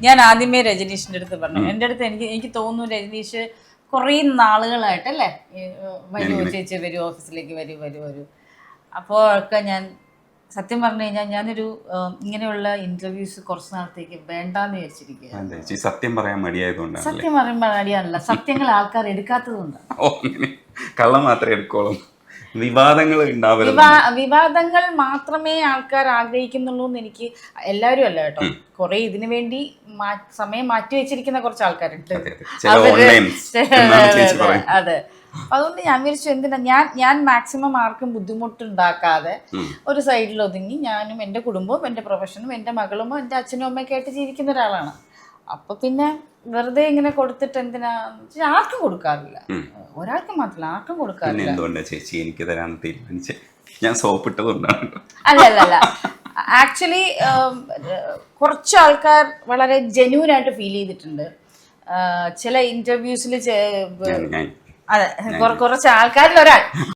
ഞാൻ ആദ്യമേ രജനീഷിന്റെ അടുത്ത് പറഞ്ഞു, എൻ്റെ അടുത്ത് എനിക്ക് തോന്നുന്നു രജനീഷ് കുറേ നാളുകളായിട്ടല്ലേ വരൂ ചേച്ചി വരൂ ഓഫീസിലേക്ക് വരൂ. അപ്പോൾ ഒക്കെ ഞാൻ സത്യം പറഞ്ഞു കഴിഞ്ഞാൽ ഞാനൊരു ഇങ്ങനെയുള്ള ഇന്റർവ്യൂസ് കുറച്ച് നാളത്തേക്ക് വേണ്ടാന്ന് വിചാരിച്ചിരിക്കുക. സത്യം പറയാൻ മടിയായതുകൊണ്ടാണ്. സത്യം പറയുമ്പോൾ മടിയാണല്ല, സത്യങ്ങൾ ആൾക്കാർ എടുക്കാത്തതുകൊണ്ടാണ്. കള്ളം മാത്രമേ എടുക്കോളും. വിവാദങ്ങൾ മാത്രമേ ആൾക്കാർ ആഗ്രഹിക്കുന്നുള്ളൂ എന്ന് എനിക്ക് എല്ലാവരും അല്ല കേട്ടോ, കുറെ ഇതിനു വേണ്ടി സമയം മാറ്റി വെച്ചിരിക്കുന്ന കുറച്ച് ആൾക്കാരുണ്ട്. അതെ, അതുകൊണ്ട് ഞാൻ വിചാരിച്ചു എന്തിനാ ഞാൻ മാക്സിമം ആർക്കും ബുദ്ധിമുട്ടുണ്ടാക്കാതെ ഒരു സൈഡിൽ ഒതുങ്ങി ഞാനും എൻ്റെ കുടുംബവും എൻ്റെ പ്രൊഫഷനും എൻ്റെ മകളുമോ എൻ്റെ അച്ഛനും അമ്മയൊക്കെ ആയിട്ട് ജീവിക്കുന്ന ഒരാളാണ്. അപ്പൊ പിന്നെ വെറുതെ ഇങ്ങനെ കൊടുത്തിട്ട് എന്തിനാ, ആർക്കും കൊടുക്കാറില്ല, ഒരാൾക്ക് മാത്രമല്ല ആർക്കും കൊടുക്കാറില്ല. എന്തുകൊണ്ടാ ചേച്ചി എനിക്ക് തരാൻ തീരുമാനിച്ചത്? ഞാൻ സോപ്പിട്ടതുകൊണ്ടാണ്. അല്ല ആക്ച്വലി കുറച്ച് ആൾക്കാർ വളരെ ജെന്യൂൻ ആയിട്ട് ഫീൽ ചെയ്തിട്ടുണ്ട് ചില ഇന്റർവ്യൂസിൽ. അതെ, കുറച്ച് ആൾക്കാരിൽ ഒരാൾ